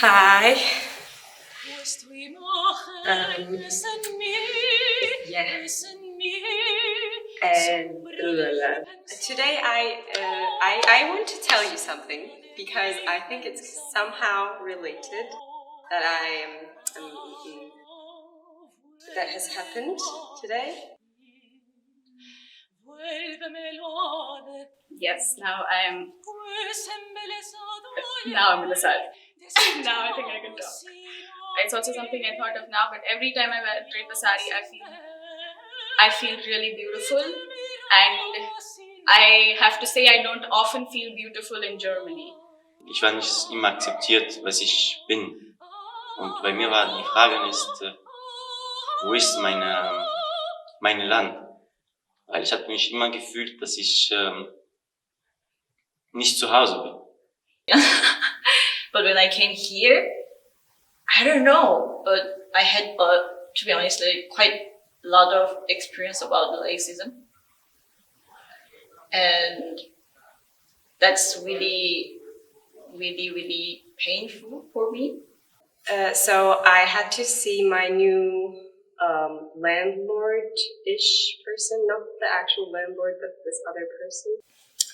Hi. Yeah. And today I want to tell you something because I think it's somehow related that that has happened today. Yes, now I'm in the side. Now I think I can talk. It's also something I thought of now, but every time I drape a sari, I feel really beautiful, and I have to say I don't often feel beautiful in Germany. Ich war nicht immer akzeptiert, was ich bin. Und bei mir war die Frage ist, wo ist mein Land? Weil ich habe mich immer gefühlt, dass ich nicht zu Hause bin. But when I came here, I don't know, but I had, to be honest, quite a lot of experience about the racism. And that's really, really, really painful for me. So I had to see my new landlord-ish person, not the actual landlord, but this other person.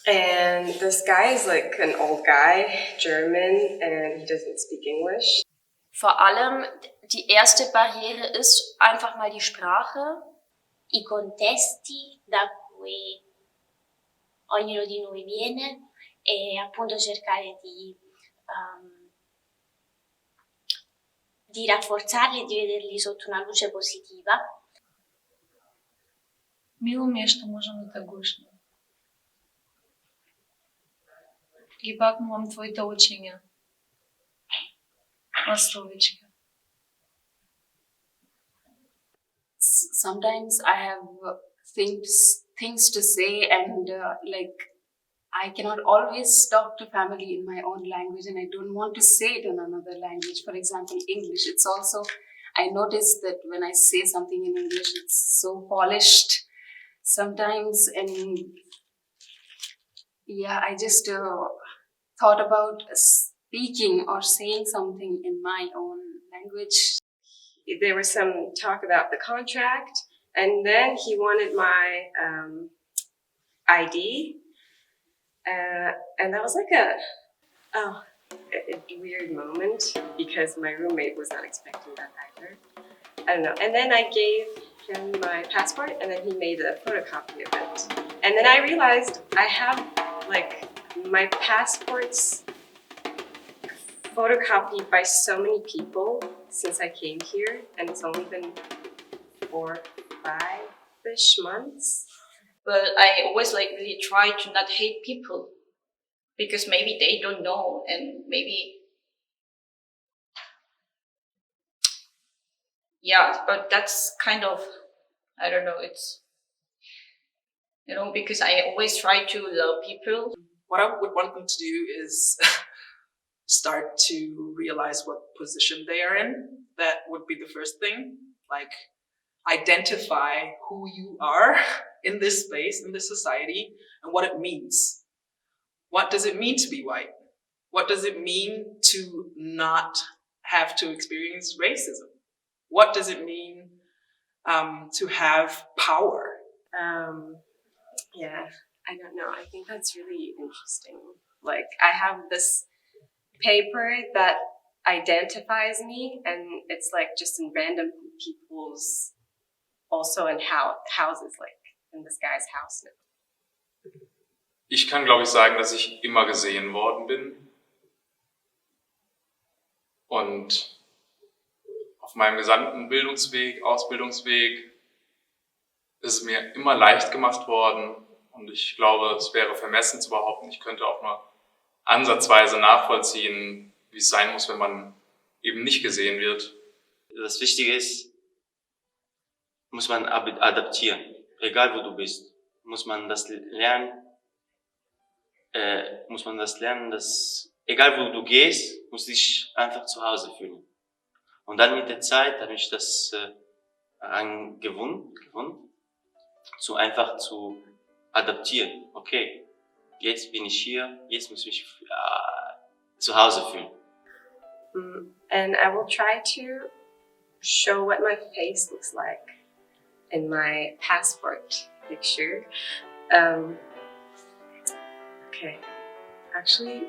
And this guy is like an old guy, German, and he doesn't speak English. Vor allem die erste Barriere ist einfach mal die Sprache. I contesti da cui ognuno di noi viene e appunto cercare di rafforzarli e di vederli sotto una luce positiva. Мило ми е што можам да те гушнам. Ги бакнувам твоите учења. Островичка. Sometimes I have things to say, and I cannot always talk to family in my own language, and I don't want to say it in another language. For example, English. It's also, I notice that when I say something in English, it's so polished sometimes, and yeah, I just thought about speaking or saying something in my own language. There was some talk about the contract, and then he wanted my ID, and that was like a weird moment because my roommate was not expecting that either. I don't know. And then I gave him my passport, and then he made a photocopy of it. And then I realized I have my passports photocopied by so many people since I came here, and it's only been 4, 5-ish months. But I always really try to not hate people because maybe they don't know, and maybe, yeah, but that's kind of, I don't know, it's, because I always try to love people. What I would want them to do is start to realize what position they are in. That would be the first thing. Identify who you are in this space, in this society, and what it means. What does it mean to be white? What does it mean to not have to experience racism? What does it mean to have power? Yeah, I don't know. I think that's really interesting. I have this paper that identifies me, and it's just in random people's, also in houses, in this guy's house now. Ich kann, glaube ich, sagen, dass ich immer gesehen worden bin. Und auf meinem gesamten Bildungsweg, Ausbildungsweg ist es mir immer leicht gemacht worden. Und ich glaube, es wäre vermessen zu behaupten, ich könnte auch mal ansatzweise nachvollziehen, wie es sein muss, wenn man eben nicht gesehen wird. Das Wichtige ist, muss man adaptieren. Egal wo du bist, muss man das lernen, dass egal wo du gehst, musst du dich einfach zu Hause fühlen. Und dann mit der Zeit habe ich das gewonnen, einfach zu adaptieren. Okay, jetzt bin ich hier, jetzt muss ich mich zu Hause fühlen. And I will try to show what my face looks like in my passport picture. Okay, actually,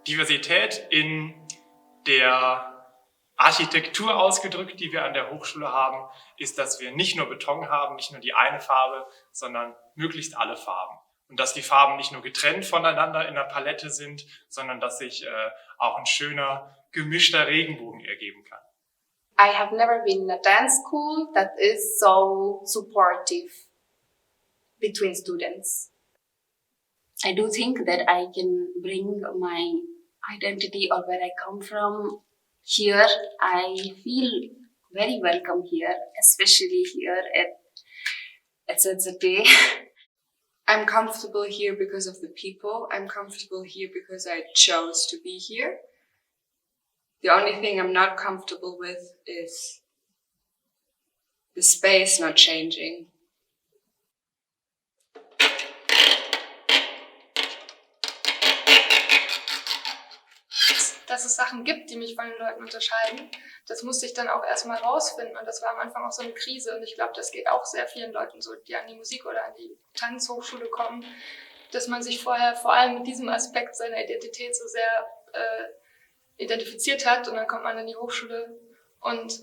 Diversität in der Architektur ausgedrückt, die wir an der Hochschule haben, ist, dass wir nicht nur Beton haben, nicht nur die eine Farbe, sondern möglichst alle Farben. Und dass die Farben nicht nur getrennt voneinander in der Palette sind, sondern dass sich auch ein schöner, gemischter Regenbogen ergeben kann. I have never been in a dance school that is so supportive between students. I do think that I can bring my identity or where I come from here. I feel very welcome here, especially here at ZZT. I'm comfortable here because of the people. I'm comfortable here because I chose to be here. The only thing I'm not comfortable with is the space not changing. Dass es Sachen gibt, die mich von den Leuten unterscheiden, das musste ich dann auch erstmal rausfinden und das war am Anfang auch so eine Krise und ich glaube, das geht auch sehr vielen Leuten so, die an die Musik oder an die Tanzhochschule kommen, dass man sich vorher vor allem mit diesem Aspekt seiner Identität so sehr identifiziert hat und dann kommt man in die Hochschule und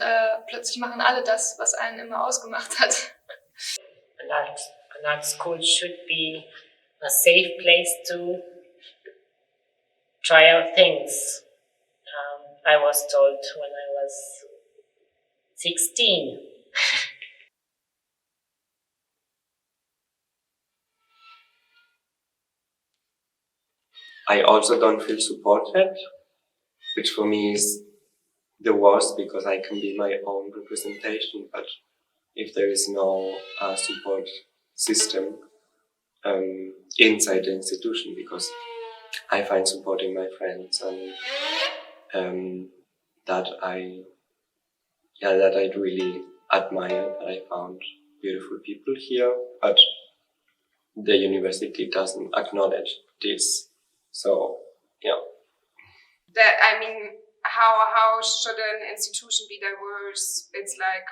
plötzlich machen alle das, was einen immer ausgemacht hat. An art school should be a safe place to try out things. I was told when I was 16. I also don't feel supported, which for me is the worst because I can be my own representation, but if there is no support system inside the institution, because I find support in my friends and that I really admire, that I found beautiful people here, but the university doesn't acknowledge this. So, yeah. That, I mean, how should an institution be diverse? It's like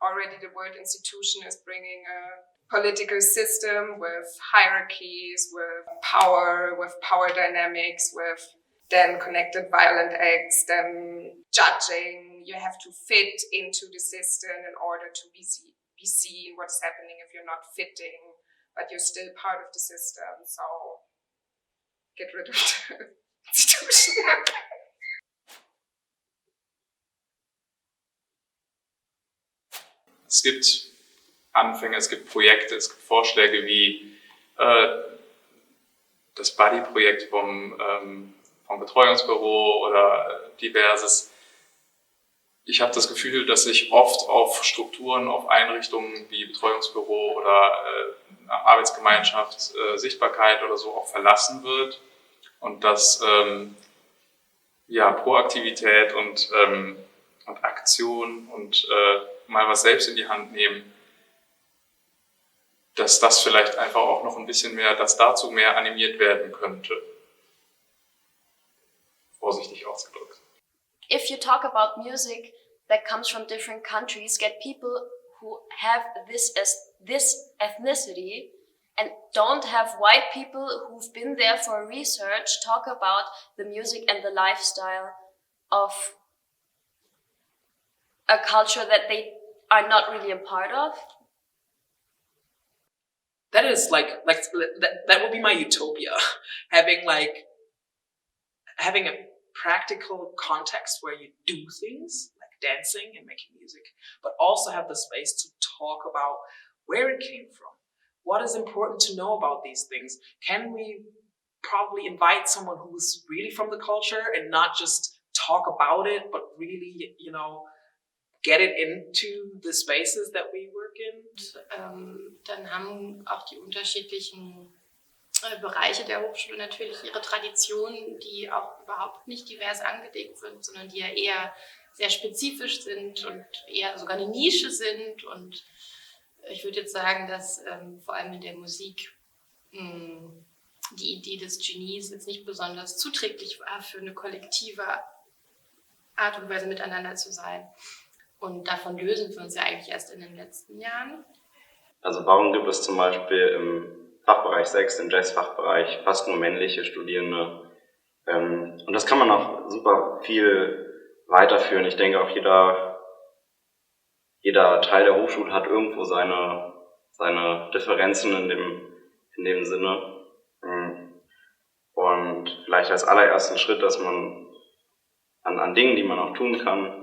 already the word institution is bringing a political system with hierarchies, with power dynamics, with then connected violent acts, then judging. You have to fit into the system in order to be seen what's happening if you're not fitting, but you're still part of the system. So get rid of the institution. Es gibt Anfänge, es gibt Projekte, es gibt Vorschläge wie das Buddy-Projekt vom Betreuungsbüro oder diverses. Ich habe das Gefühl, dass sich oft auf Strukturen, auf Einrichtungen wie Betreuungsbüro oder Arbeitsgemeinschaft, Sichtbarkeit oder so auch verlassen wird und dass Proaktivität und Aktion und mal was selbst in die Hand nehmen, dass das vielleicht einfach auch noch ein bisschen mehr, dass dazu mehr animiert werden könnte. Vorsichtig ausgedrückt. If you talk about music that comes from different countries, get people who have this ethnicity and don't have white people who've been there for research talk about the music and the lifestyle of a culture that they are not really a part of. That is that would be my utopia. having a practical context where you do things like dancing and making music, but also have the space to talk about where it came from. What is important to know about these things? Can we probably invite someone who's really from the culture and not just talk about it, but really, get it into the spaces that we work in? Dann haben auch die unterschiedlichen Bereiche der Hochschule natürlich ihre Traditionen, die auch überhaupt nicht divers angelegt sind, sondern die ja eher sehr spezifisch sind und eher sogar eine Nische sind. Und ich würde jetzt sagen, dass vor allem in der Musik die Idee des Genies jetzt nicht besonders zuträglich war für eine kollektive Art und Weise miteinander zu sein. Und davon lösen wir uns ja eigentlich erst in den letzten Jahren. Also warum gibt es zum Beispiel im Fachbereich 6, im Jazz-Fachbereich, fast nur männliche Studierende? Und das kann man auch super viel weiterführen. Ich denke auch jeder Teil der Hochschule hat irgendwo seine Differenzen in dem Sinne. Und vielleicht als allerersten Schritt, dass man an Dingen, die man auch tun kann,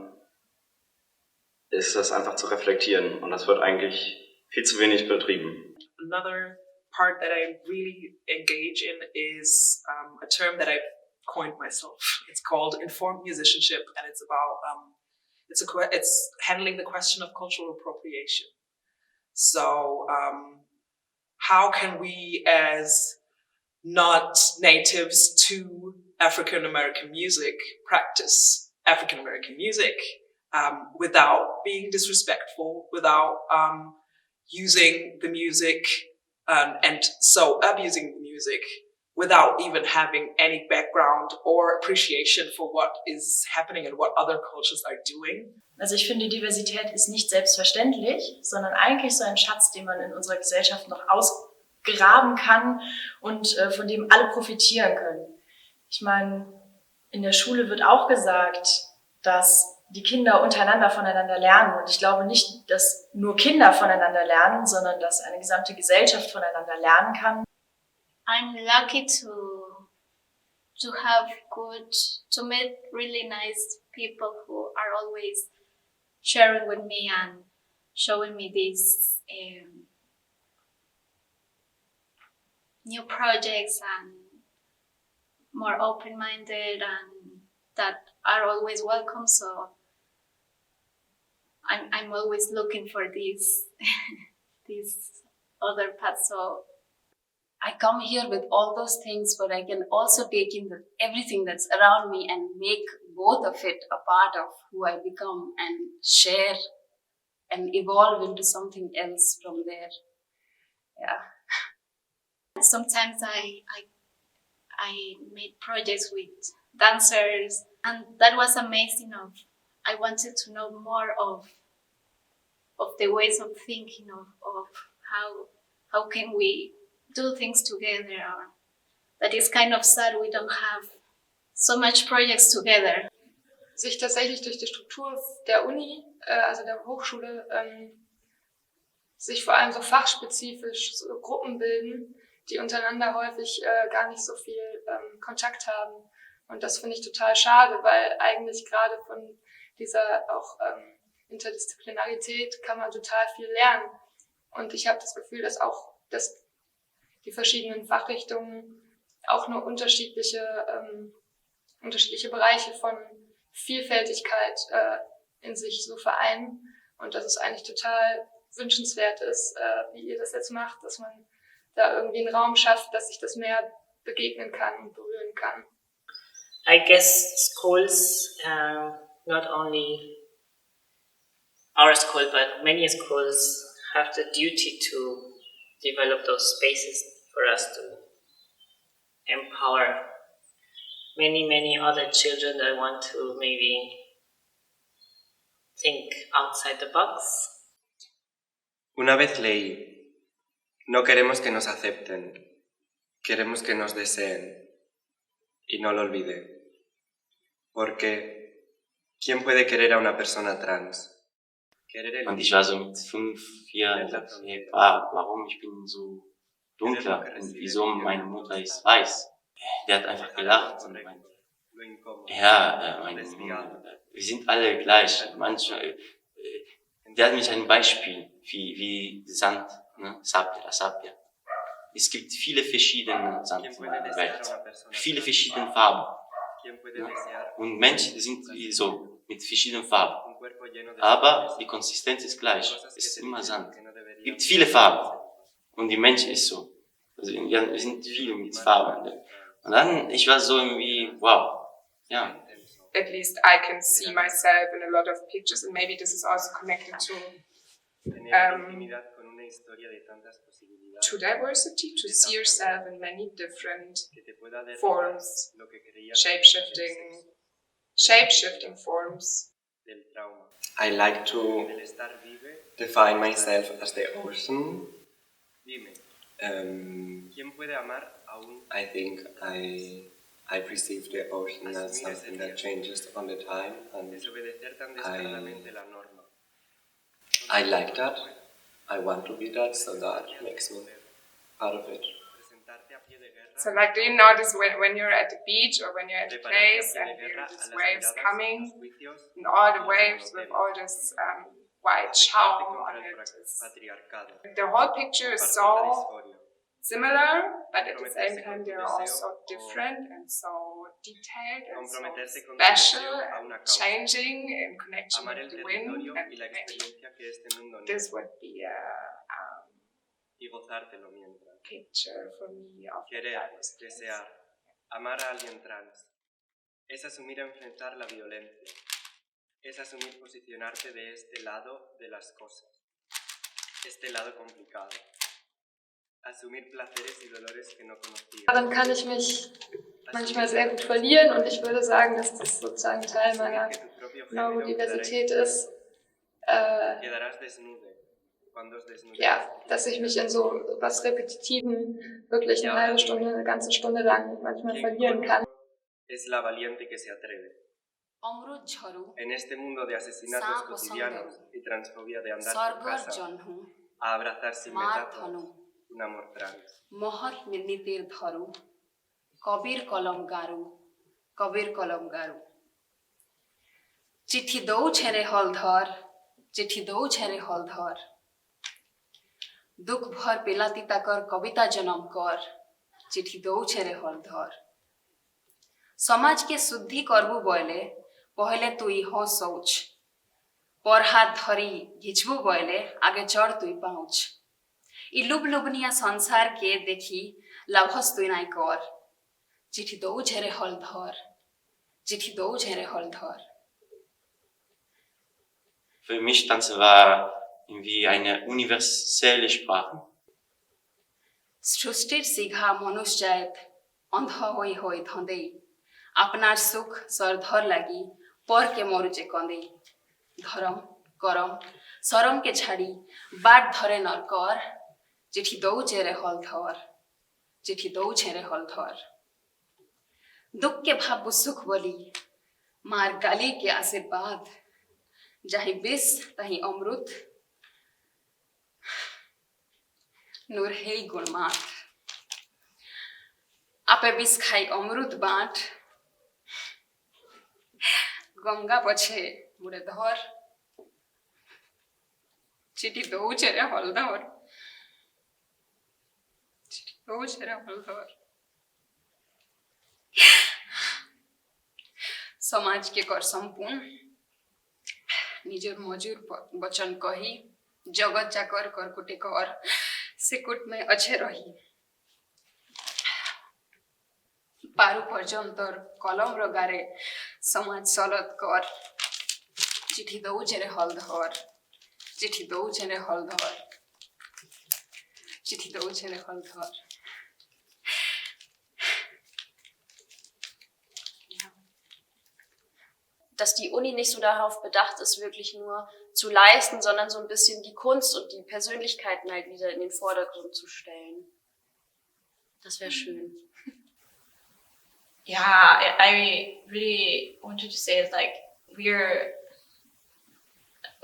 ist das einfach zu reflektieren. Und das wird eigentlich viel zu wenig betrieben. Another part that I really engage in is a term that I've coined myself. It's called informed musicianship, and it's about it's handling the question of cultural appropriation. So how can we, as not natives to African American music, practice African American music without being disrespectful, without using the music and so abusing the music, without even having any background or appreciation for what is happening and what other cultures are doing. Also ich finde, Diversität ist nicht selbstverständlich, sondern eigentlich so ein Schatz, den man in unserer Gesellschaft noch ausgraben kann und von dem alle profitieren können. Ich meine, in der Schule wird auch gesagt, dass die Kinder untereinander voneinander lernen. Und ich glaube nicht, dass nur Kinder voneinander lernen, sondern dass eine gesamte Gesellschaft voneinander lernen kann. I'm lucky to meet really nice people who are always sharing with me and showing me these new projects and more open-minded and that are always welcome. So I'm always looking for these other paths. So I come here with all those things, but I can also take in everything that's around me and make both of it a part of who I become and share and evolve into something else from there. Yeah. Sometimes I made projects with dancers, and that was amazing. I wanted to know more of the ways of thinking of how can we do things together. Or that is kind of sad we don't have so much projects together. Sich tatsächlich durch die Struktur der Uni, also der Hochschule, sich vor allem so fachspezifisch so Gruppen bilden, die untereinander häufig gar nicht so viel Kontakt haben. Und das finde ich total schade, weil eigentlich gerade von dieser auch Interdisziplinarität kann man total viel lernen. Und ich habe das Gefühl, dass die verschiedenen Fachrichtungen auch nur unterschiedliche Bereiche von Vielfältigkeit in sich so vereinen. Und dass es eigentlich total wünschenswert ist, wie ihr das jetzt macht, dass man da irgendwie einen Raum schafft, dass sich das mehr begegnen kann und berühren kann. I guess schools, not only our school, but many schools have the duty to develop those spaces for us to empower many other children that want to maybe think outside the box. Una vez leí, no queremos que nos acepten, queremos que nos deseen. Y no lo olvidé. Porque, ¿quién puede querer a una persona trans? Und ich war so mit 5, 4 und sagte, hey, warum ich bin so dunkler und wieso meine Mutter ist weiß? Der hat einfach gelacht und meinte, ja, wir sind alle gleich. Der hat mich ein Beispiel, wie Sand, ne? Sapia. Es gibt viele verschiedene Sand in der Welt, viele verschiedene Farben. Ne? Und Menschen sind so, mit verschiedenen Farben. Aber die Konsistenz ist gleich, es ist immer Sand. Es gibt viele Farben. Und die Mensch ist so. Also wir sind viele mit Farben. Und dann, ich war so irgendwie, wow, ja. At least I can see myself in a lot of pictures, and maybe this is also connected to diversity, to see yourself in many different forms, shape-shifting forms. I like to define myself as the ocean. I think I perceive the ocean as something that changes all the time, and I like that. I want to be that, so that makes me part of it. So like, do you notice when you're at the beach or when you're at a place and there are these waves coming, and all the waves with all this white schaum on it? The whole picture is so similar, but at the same time they're all so different and so detailed and so special and changing in connection with the wind. And maybe this would be a picture for me of Desear, amar a alguien trans, es asumir enfrentar la violencia, es asumir posicionarte de este lado de las cosas, este lado complicado. Asumir placeres y dolores que no conocía. Darin kann ich mich manchmal sehr gut verlieren und ich würde sagen, dass das sozusagen Teil meiner Neurodiversität ist. Ja, dass ich mich in so was Repetitiven wirklich eine halbe Stunde, eine ganze Stunde lang manchmal verlieren kann. Es la valiente que se atreve. En este mundo de asesinatos cotidianos y transfobia de andar por casa, a abrazar sin metáforas un amor trans. কবির কলম গারু চিঠি দৌছে রে হল ধর দুঃখ ভর পেলাতি তাকর কবিতা জনম কর চিঠি দৌছে রে হল ধর সমাজকে শুদ্ধি করবু বলে পহলে তুই হ শৌচ পর হাত ধরি ঘিচবু বলে আগে চড় তুই পাউচ ই লুবলুবনিয়া সংসারকে দেখি লাভস তুই নাই কর চিঠি দৌছে রে হল ধর চিঠি দৌছে রে হল ধর Für mich Tanzen war irgendwie eine universelle Sprache. সৃষ্টির সিঘা মনুষ জাত অন্ধ হই হই ধঁদেই আপনার সুখ সরধর লাগি পরকে মরুচে কঁদেই ধরম করম সরমকে ছাড়ি বাট ধরে নরকর চিঠি দৌছে রে হল ধর চিঠি দৌছে রে হল ধর দুঃখকে ভাববু সুখ বলি মার গালি के आशीर्वाद जाहि विष तहि अमृत नूर है गुणमात आपे विष खाई अमृत बाट गंगा पछे मुरे धर चिठी दौचे रे हल धर चिठी दौचे रे हल धर समाज के कर संपूर्ण निजर मजूर वचन कही जगत चाकर करकुटे कर सिकुट में अच्छे रही पारु पर्यंतर कलम रगारे समाज सलत कर चिठी दौचे रे हल धर चिठी दौचे रे हल धर चिठी दौचे रे हल धर dass die Uni nicht so darauf bedacht ist, wirklich nur zu leisten, sondern so ein bisschen die Kunst und die Persönlichkeiten halt wieder in den Vordergrund zu stellen. Das wäre schön. Yeah, I really wanted to say is like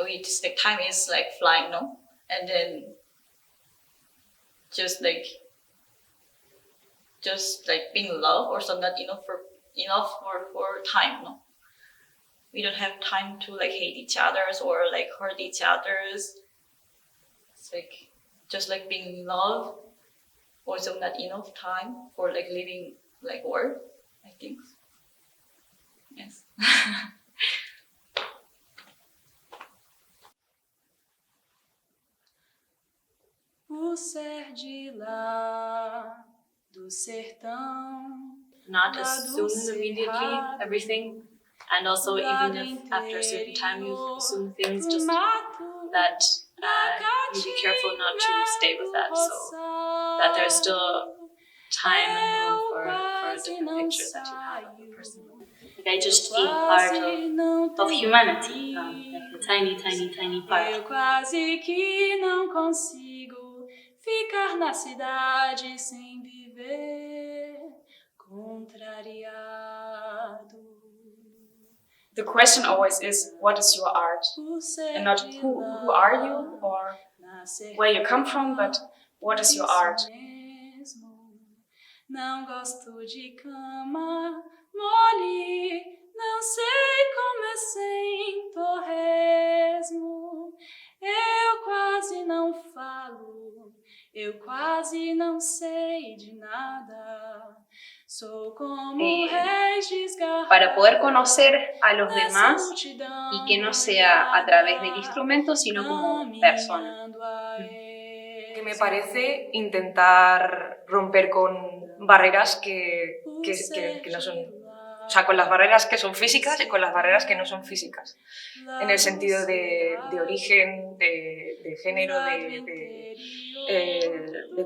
we just like time is like flying, no? And then just like being in love or so not enough for time, no? We don't have time to like hate each others or like hurt each others. It's like just like being in love, also not enough time for like living like work, I think. Yes. Por ser de lá do sertão. Not assume immediately everything, and also even if after a certain time you assume things, just that you be careful not to stay with that, so that there's still time and room for a different picture that you have of the person. Like I just feel part of humanity, like a tiny, tiny, tiny part. Eu quase que não consigo ficar na cidade sem viver contrariado. The question always is, what is your art? And not who are you or where you come from, but what is your art? Não gosto de cama mole, não sei como é sem torresmo. Eu quase não falo, eu quase não sei de nada. Sou como reis desgarrados. Para poder conocer a los demás y que no sea a través del instrumento, sino como persona. Que me parece intentar romper con barreras que no son, o sea, con las barreras que son físicas y con las barreras que no son físicas, en el sentido de origen, de género, de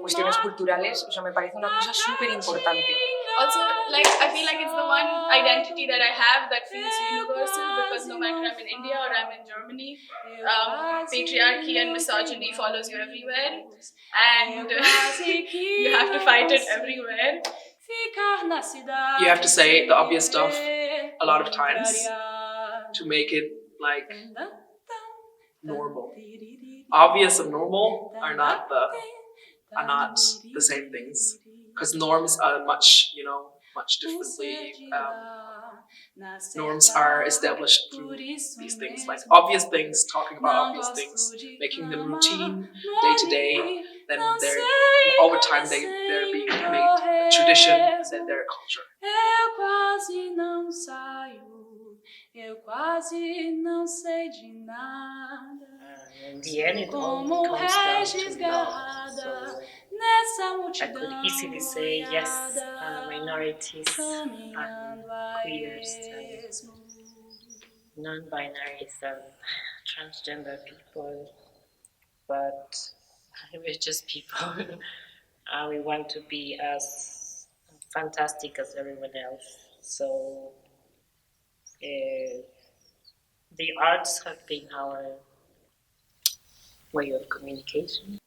cuestiones culturales. O sea, me parece una cosa súper importante. Also, like, I feel like it's the one identity that I have that feels universal, because no matter I'm in India or I'm in Germany, patriarchy and misogyny follows you everywhere, and you have to fight it everywhere. You have to say the obvious stuff a lot of times to make it like normal. Obvious and normal are not the same things, because norms are much differently. Norms are established through these things, like obvious things, talking about obvious things, making them routine, day to day. Then over time they're being made a tradition, and then they're a culture. Eu quase não saio, eu quase não sei de nada. In the end, it all comes down to love. So I could easily say yes, minorities and queers and non-binaries and transgender people, but we're just people. We want to be as fantastic as everyone else. So the arts have been our way of communication.